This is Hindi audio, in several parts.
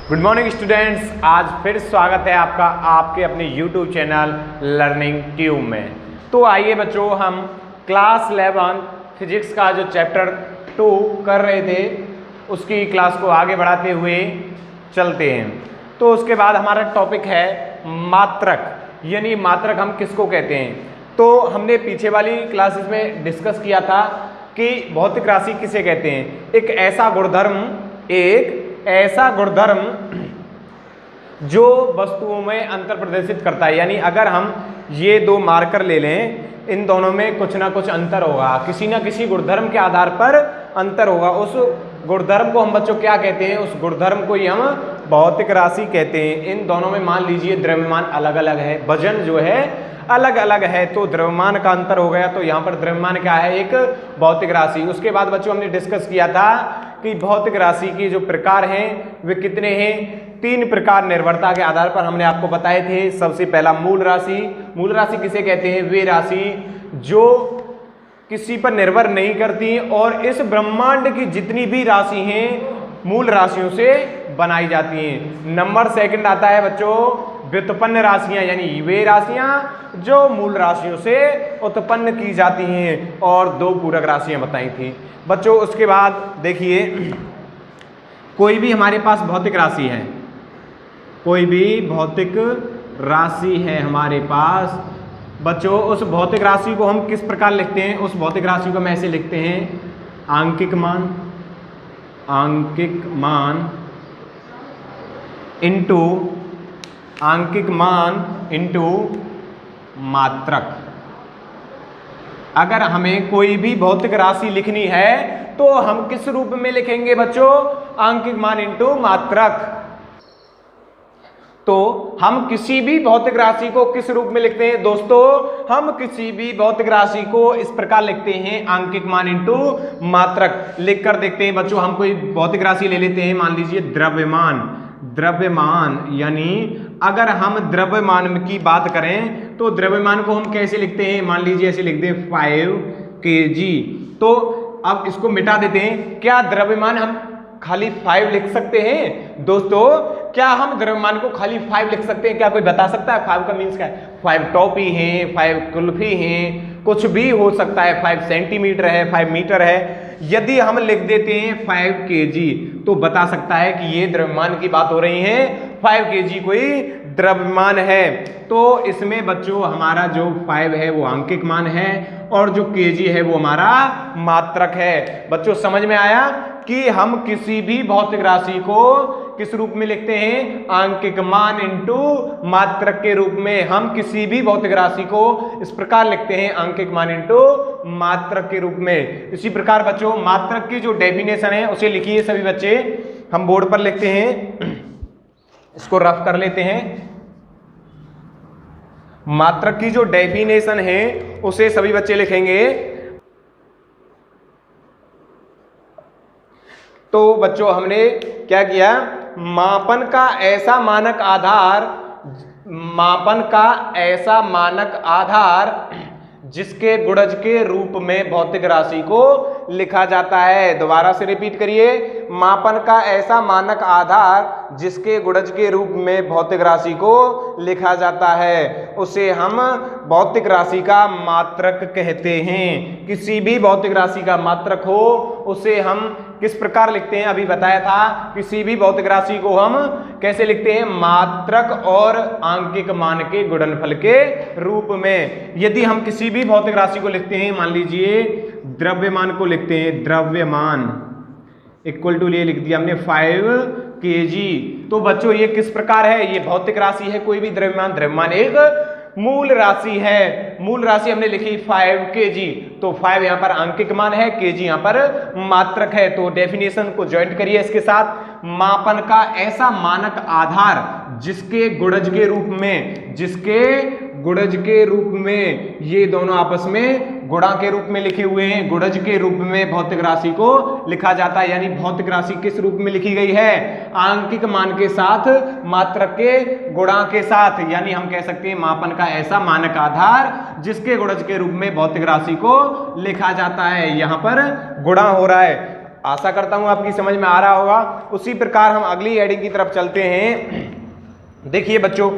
गुड मॉर्निंग स्टूडेंट्स, आज फिर स्वागत है आपका आपके अपने यूट्यूब चैनल लर्निंग ट्यूब में। तो आइए बच्चों, हम क्लास 11 फिजिक्स का जो चैप्टर 2 कर रहे थे उसकी क्लास को आगे बढ़ाते हुए चलते हैं। तो उसके बाद हमारा टॉपिक है मात्रक, यानी मात्रक हम किसको कहते हैं। तो हमने पीछे वाली क्लासेस में डिस्कस किया था कि भौतिक राशि किसे कहते हैं। एक ऐसा गुणधर्म जो वस्तुओं में अंतर प्रदर्शित करता है, यानी अगर हम ये दो मार्कर ले लें, इन दोनों में कुछ ना कुछ अंतर होगा, किसी ना किसी गुणधर्म के आधार पर अंतर होगा। उस गुणधर्म को हम बच्चों क्या कहते हैं, उस गुणधर्म को ही हम भौतिक राशि कहते हैं। इन दोनों में मान लीजिए द्रव्यमान अलग अलग है, वजन जो है अलग अलग है, तो द्रव्यमान का अंतर हो गया, तो यहाँ पर द्रव्यमान क्या है, एक भौतिक राशि। उसके बाद बच्चों हमने डिस्कस किया था कि भौतिक राशि के जो प्रकार हैं वे कितने हैं। 3 प्रकार निर्भरता के आधार पर हमने आपको बताए थे। सबसे पहला मूल राशि। मूल राशि किसे कहते हैं, वे राशि जो किसी पर निर्भर नहीं करती और इस ब्रह्मांड की जितनी भी राशि हैं मूल राशियों से बनाई जाती हैं। नंबर सेकंड आता है बच्चों व्युत्पन्न राशियां, यानी वे राशियां जो मूल राशियों से उत्पन्न की जाती हैं, और 2 पूरक राशियां बताई थी बच्चों। उसके बाद देखिए, कोई भी हमारे पास भौतिक राशि है, कोई भी भौतिक राशि है हमारे पास बच्चों, उस भौतिक राशि को हम किस प्रकार लिखते हैं। उस भौतिक राशि को हम ऐसे लिखते हैं, आंकिक मान इंटू मात्रक। अगर हमें कोई भी भौतिक राशि लिखनी है तो हम किस रूप में लिखेंगे बच्चों, आंकिक मान इंटू मात्रक। तो हम किसी भी भौतिक राशि को किस रूप में लिखते हैं दोस्तों, हम किसी भी भौतिक राशि को इस प्रकार लिखते हैं, आंकिक मान इंटू मात्रक। लिखकर देखते हैं बच्चों, हम कोई भौतिक राशि ले लेते हैं, मान लीजिए द्रव्यमान, यानी अगर हम द्रव्यमान की बात करें तो द्रव्यमान को हम कैसे लिखते हैं, मान लीजिए ऐसे लिखते हैं 5 kg। तो अब इसको मिटा देते हैं। क्या द्रव्यमान हम खाली 5 लिख सकते हैं दोस्तों? क्या हम द्रव्यमान को खाली 5 लिख सकते हैं? क्या कोई बता सकता है 5 का मीन्स क्या है? 5 टॉपी है, 5 कुल्फी है, कुछ भी हो सकता है, 5 सेंटीमीटर है, 5 मीटर है। यदि हम लिख देते हैं 5 kg तो बता सकता है कि ये द्रव्यमान की बात हो रही है, 5 kg कोई द्रव्यमान है। तो इसमें बच्चों हमारा जो 5 है वो आंकिक मान है और जो kg है वो हमारा मात्रक है। बच्चों समझ में आया कि हम किसी भी भौतिक राशि को किस रूप में लिखते हैं, आंकिक मान इंटू मात्रक के रूप में। हम किसी भी भौतिक राशि को इस प्रकार लिखते हैं, आंकिक मान इंटू मात्रक के रूप में। इसी प्रकार बच्चों मात्रक की जो डेफिनेशन है उसे लिखिए सभी बच्चे, हम बोर्ड पर लिखते हैं, इसको रफ कर लेते हैं। मात्रक की जो डेफिनेशन है उसे सभी बच्चे लिखेंगे। तो बच्चों हमने क्या किया, मापन का ऐसा मानक आधार जिसके गुणज के रूप में भौतिक राशि को लिखा जाता है। दोबारा से रिपीट करिए, मापन का ऐसा मानक आधार जिसके गुणज के रूप में भौतिक राशि को लिखा जाता है, उसे हम भौतिक राशि का मात्रक कहते हैं। किसी भी भौतिक राशि का मात्रक हो उसे हम किस प्रकार लिखते हैं, अभी बताया था। किसी भी भौतिक राशि को हम कैसे लिखते हैं, मात्रक और आंकिक मान के गुणनफल के रूप में। यदि हम किसी भी भौतिक राशि को लिखते हैं, मान लीजिए द्रव्यमान को लिखते हैं, द्रव्यमान इक्वल टू ये लिख दिया हमने 5 kg। तो बच्चों ये किस प्रकार है, ये भौतिक राशि है। कोई भी द्रव्यमान एक मूल राशि है। मूल राशि हमने लिखी 5 kg, तो 5 यहाँ पर आंकिक मान है, kg यहाँ पर मात्रक है। तो डेफिनेशन को ज्वाइंट करिए इसके साथ, मापन का ऐसा मानक आधार जिसके गुणज के रूप में ये दोनों आपस में गुणा के रूप में लिखे हुए हैं, गुणज के रूप में भौतिक राशि को लिखा जाता है। यानी भौतिक राशि किस रूप में लिखी गई है, आंकिक मान के साथ मात्रक के गुणा के साथ। यानी हम कह सकते हैं मापन का ऐसा मानक आधार जिसके गुणज के रूप में भौतिक राशि को लिखा जाता है। यहाँ पर गुणा हो रहा है। आशा करता हूं आपकी समझ में आ रहा होगा। उसी प्रकार हम अगली हेडिंग की तरफ चलते हैं। देखिए बच्चों,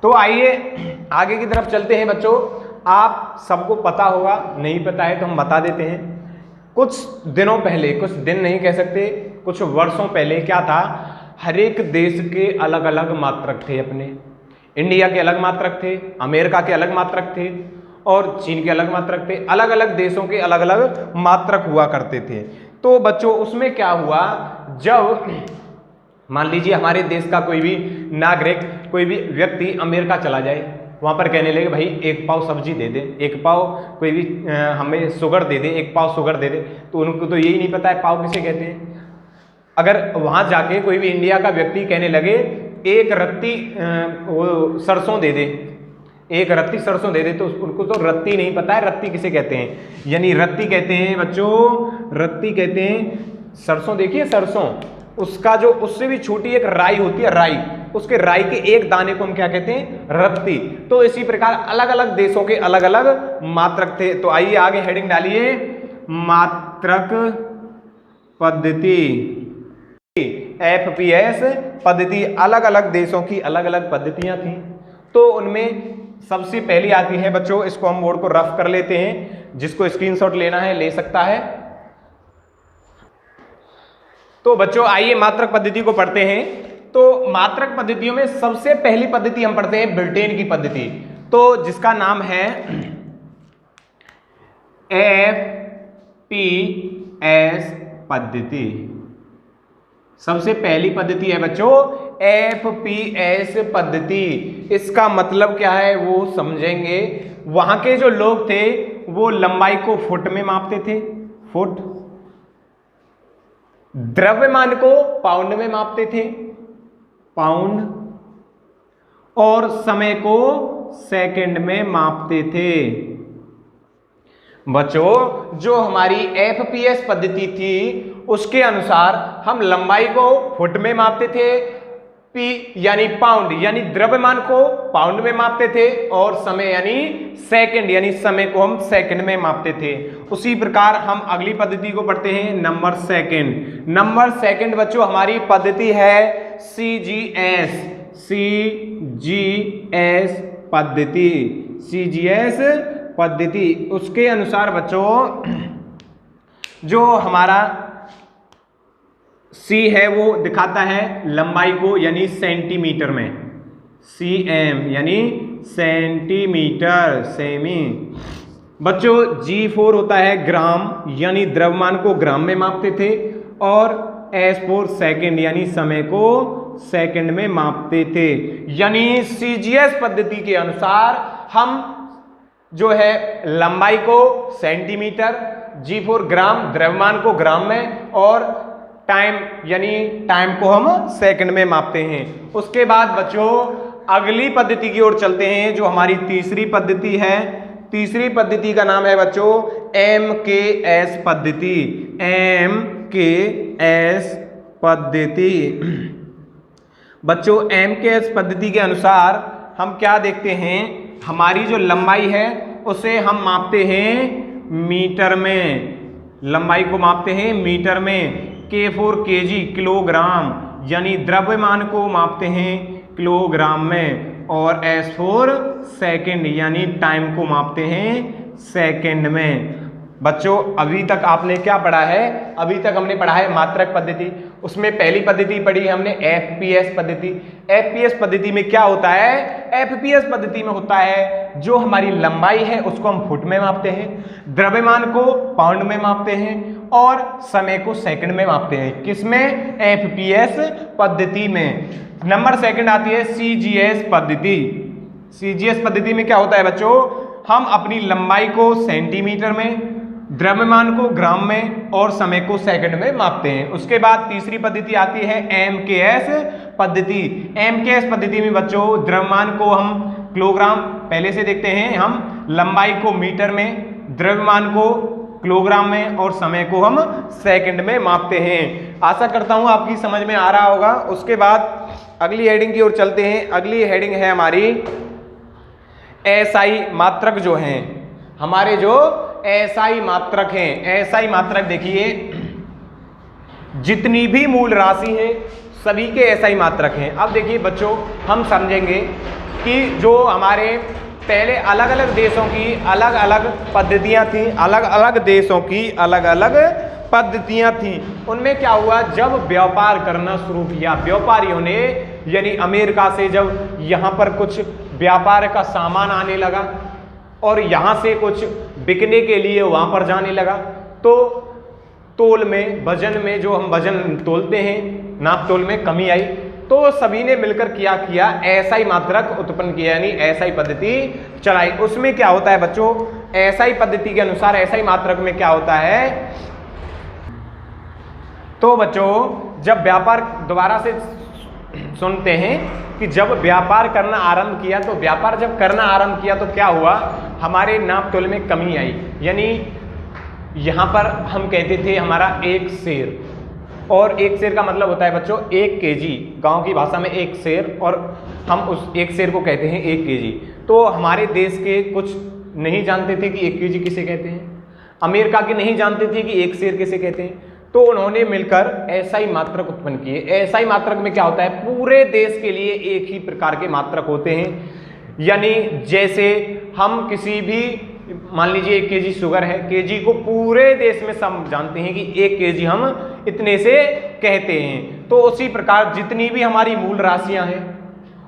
तो आइए आगे की तरफ चलते हैं। बच्चों आप सबको पता होगा, नहीं पता है तो हम बता देते हैं। कुछ दिनों पहले, कुछ दिन नहीं कह सकते, कुछ वर्षों पहले क्या था, हर एक देश के अलग अलग मात्रक थे अपने। इंडिया के अलग मात्रक थे, अमेरिका के अलग मात्रक थे और चीन के अलग मात्रक थे। अलग अलग देशों के अलग अलग मात्रक हुआ करते थे। तो बच्चों उसमें क्या हुआ, जब मान लीजिए हमारे देश का कोई भी नागरिक, कोई भी व्यक्ति अमेरिका चला जाए, वहाँ पर कहने लगे भाई एक पाव सब्जी दे दे, एक पाव कोई भी हमें शुगर दे दे, एक पाव शुगर दे दे, तो उनको तो यही नहीं पता है पाव किसे कहते हैं। अगर वहाँ जाके कोई भी इंडिया का व्यक्ति कहने लगे एक रत्ती वो सरसों दे दे, एक रत्ती सरसों दे दे, तो उनको तो रत्ती नहीं पता है रत्ती किसे कहते हैं। यानी रत्ती कहते हैं बच्चों, रत्ती कहते हैं सरसों। देखिए सरसों, उसका जो उससे भी छोटी एक राई होती है, राई, उसके राई के एक दाने को हम क्या कहते हैं, रत्ती। तो इसी प्रकार अलग अलग देशों के अलग अलग मात्रक थे। तो आइए आगे हेडिंग डालिए, मात्रक पद्धति, FPS पद्धति। अलग अलग देशों की अलग अलग पद्धतियां थी। तो उनमें सबसे पहली आती है बच्चों, इसको हम बोर्ड को रफ कर लेते हैं, जिसको स्क्रीनशॉट लेना है ले सकता है। तो बच्चों आइए मात्रक पद्धति को पढ़ते हैं। तो मात्रक पद्धतियों में सबसे पहली पद्धति हम पढ़ते हैं ब्रिटेन की पद्धति, तो जिसका नाम है FPS पद्धति। सबसे पहली पद्धति है बच्चों FPS पद्धति। इसका मतलब क्या है वो समझेंगे। वहां के जो लोग थे वो लंबाई को फुट में मापते थे, फुट। द्रव्यमान को पाउंड में मापते थे, पाउंड। और समय को सेकंड में मापते थे। बच्चों जो हमारी FPS पद्धति थी उसके अनुसार हम लंबाई को फुट में मापते थे, P यानी पाउंड यानी द्रव्यमान को पाउंड में मापते थे, और समय यानी सेकंड यानी समय को हम सेकंड में मापते थे। उसी प्रकार हम अगली पद्धति को पढ़ते हैं, नंबर सेकंड। नंबर सेकंड बच्चों हमारी पद्धति है CGS, CGS पद्धति, CGS पद्धति। उसके अनुसार बच्चों जो हमारा C है वो दिखाता है लंबाई को यानी सेंटीमीटर में, cm यानी सेंटीमीटर, सेमी। बच्चों G4 होता है ग्राम, यानी द्रव्यमान को ग्राम में मापते थे, और S4 सेकंड यानी समय को सेकंड में मापते थे। यानी CGS पद्धति के अनुसार हम जो है लंबाई को सेंटीमीटर, G4 ग्राम, द्रव्यमान को ग्राम में, और टाइम यानी टाइम को हम सेकंड में मापते हैं। उसके बाद बच्चों अगली पद्धति की ओर चलते हैं, जो हमारी तीसरी पद्धति है। तीसरी पद्धति का नाम है बच्चों MKS पद्धति, MKS पद्धति। बच्चों MKS पद्धति के अनुसार हम क्या देखते हैं, हमारी जो लंबाई है उसे हम मापते हैं मीटर में, लंबाई को मापते हैं मीटर में। K4 kg किलोग्राम, यानी द्रव्यमान को मापते हैं किलोग्राम में, और S4 सेकंड यानी टाइम को मापते हैं सेकंड में। बच्चों अभी तक आपने क्या पढ़ा है, अभी तक हमने पढ़ा है मात्रक पद्धति। उसमें पहली पद्धति पढ़ी हमने FPS पद्धति। FPS पद्धति में क्या होता है, FPS पद्धति में होता है जो हमारी लंबाई है उसको हम फुट में मापते हैं, द्रव्यमान को पाउंड में मापते हैं, और समय को सेकंड में मापते हैं। किसमें, FPS पद्धति में। नंबर सेकंड आती है CGS पद्धति। CGS पद्धति में क्या होता है बच्चों, हम अपनी लंबाई को सेंटीमीटर में, द्रव्यमान को ग्राम में, और समय को सेकंड में मापते हैं। उसके बाद तीसरी पद्धति आती है MKS पद्धति। MKS पद्धति में बच्चों द्रव्यमान को हम किलोग्राम पहले से देखते हैं, हम लंबाई को मीटर में, द्रव्यमान को किलोग्राम में, और समय को हम सेकंड में मापते हैं। आशा करता हूं आपकी समझ में आ रहा होगा। उसके बाद अगली हेडिंग की ओर चलते हैं। अगली हेडिंग है हमारी SI मात्रक। जो हैं हमारे जो SI मात्रक हैं, SI मात्रक देखिए जितनी भी मूल राशि है सभी के SI मात्रक हैं। अब देखिए बच्चों, हम समझेंगे कि जो हमारे पहले अलग अलग देशों की अलग अलग पद्धतियां थी, अलग अलग देशों की अलग अलग पद्धतियां थी, उनमें क्या हुआ, जब व्यापार करना शुरू किया व्यापारियों ने, यानी अमेरिका से जब यहाँ पर कुछ व्यापार का सामान आने लगा और यहाँ से कुछ बिकने के लिए वहाँ पर जाने लगा, तो तोल में, वजन में, जो हम वजन तोलते हैं, नाप तोल में कमी आई, तो सभी ने मिलकर क्या किया, SI मात्रक उत्पन्न किया, यानी SI पद्धति चलाई। उसमें क्या होता है बच्चों, SI पद्धति के अनुसार SI मात्रक में क्या होता है, तो बच्चों जब व्यापार, दोबारा से सुनते हैं कि जब व्यापार करना आरंभ किया, तो व्यापार जब करना आरंभ किया तो क्या हुआ, हमारे नाप तोल में कमी आई। यानी यहाँ पर हम कहते थे हमारा एक सेर, और एक सेर का मतलब होता है बच्चों 1 kg, गांव की भाषा में एक सेर, और हम उस एक सेर को कहते हैं 1 kg। तो हमारे देश के कुछ नहीं जानते थे कि 1 kg किसे कहते हैं, अमेरिका के नहीं जानते थे कि एक सेर किसे कहते हैं, तो उन्होंने मिलकर SI मात्रक उत्पन्न किए। SI मात्रक में क्या होता है, पूरे देश के लिए एक ही प्रकार के मात्रक होते हैं। यानी जैसे हम किसी भी, मान लीजिए 1 kg शुगर है, kg को पूरे देश में सब जानते हैं कि 1 kg हम इतने से कहते हैं। तो उसी प्रकार जितनी भी हमारी मूल राशियां हैं,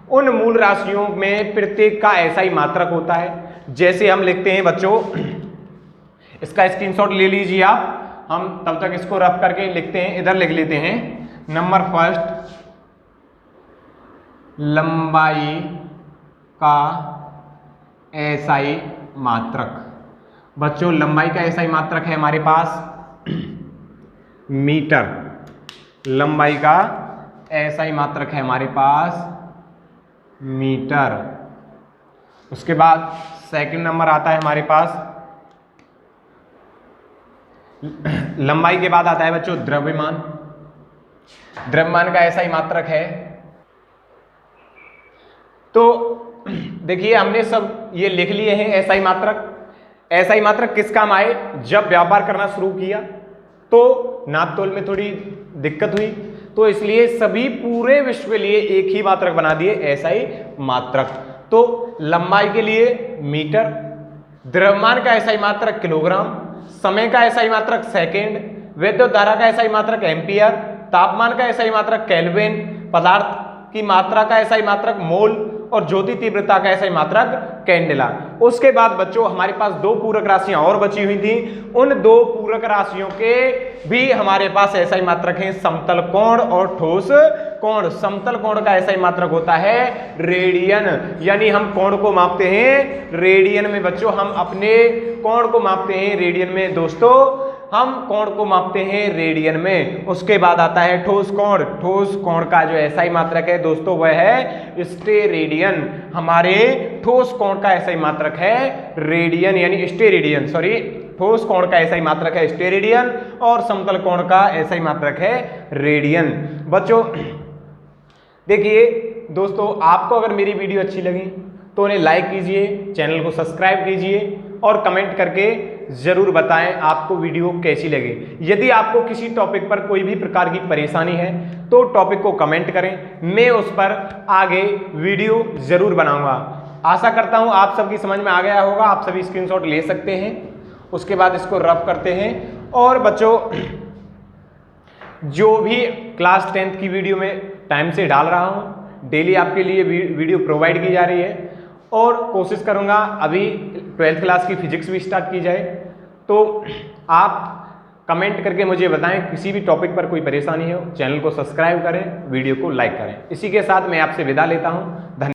उन मूल राशियों में प्रत्येक का SI मात्रक होता है। जैसे हम लिखते हैं बच्चों, इसका स्क्रीनशॉट ले लीजिए आप, हम तब तक इसको रफ करके लिखते हैं, इधर लिख लेते हैं। नंबर फर्स्ट, लंबाई का SI मात्रक। बच्चों लंबाई का SI मात्रक है हमारे पास मीटर, लंबाई का SI मात्रक है हमारे पास मीटर। उसके बाद सेकंड नंबर आता है हमारे पास, लंबाई के बाद आता है बच्चों द्रव्यमान। द्रव्यमान का SI मात्रक है, तो देखिए हमने सब ये लिख लिए हैं SI मात्रक। SI मात्रक किस काम आए, जब व्यापार करना शुरू किया तो नाप तोल में थोड़ी दिक्कत हुई, तो इसलिए सभी पूरे विश्व के लिए एक ही मात्रक बना दिए SI मात्रक। तो लंबाई के लिए मीटर, द्रव्यमान का SI मात्रक किलोग्राम, समय का SI मात्रक सेकेंड, विद्युत धारा का SI मात्रक एम्पियर, तापमान का SI मात्रक केल्विन, पदार्थ की मात्रा का SI मात्रक मोल, और ज्योति तीव्रता का SI मात्रक कैंडेला। उसके बाद बच्चों हमारे पास 2 पूरक राशियां और बची हुई थी, उन 2 पूरक राशियों के भी हमारे पास SI मात्रक हैं, समतल कोण और ठोस कोण। समतल कोण का SI मात्रक होता है रेडियन, यानी हम कोण को मापते हैं रेडियन में। बच्चों हम अपने कोण को मापते हैं रेडियन में, दोस्तों हम कोण को मापते हैं रेडियन में। उसके बाद आता है ठोस कोण। ठोस कोण का जो SI मात्रक है दोस्तों वह है स्टेरेडियन। हमारे ठोस कोण का SI मात्रक है रेडियन, यानी स्टेरेडियन, सॉरी, ठोस कोण का SI मात्रक है स्टेरेडियन और समतल कोण का SI मात्रक है रेडियन। बच्चों देखिए दोस्तों, आपको अगर मेरी वीडियो अच्छी लगी तो उन्हें लाइक कीजिए, चैनल को सब्सक्राइब कीजिए और कमेंट करके जरूर बताएं आपको वीडियो कैसी लगी। यदि आपको किसी टॉपिक पर कोई भी प्रकार की परेशानी है तो टॉपिक को कमेंट करें, मैं उस पर आगे वीडियो जरूर बनाऊंगा। आशा करता हूं आप सबकी समझ में आ गया होगा। आप सभी स्क्रीनशॉट ले सकते हैं, उसके बाद इसको रफ करते हैं। और बच्चों जो भी क्लास 10th की वीडियो में टाइम से डाल रहा हूं, डेली आपके लिए वीडियो प्रोवाइड की जा रही है, और कोशिश करूंगा अभी 12th क्लास की फिजिक्स भी स्टार्ट की जाए। तो आप कमेंट करके मुझे बताएं किसी भी टॉपिक पर कोई परेशानी हो, चैनल को सब्सक्राइब करें, वीडियो को लाइक करें। इसी के साथ मैं आपसे विदा लेता हूं।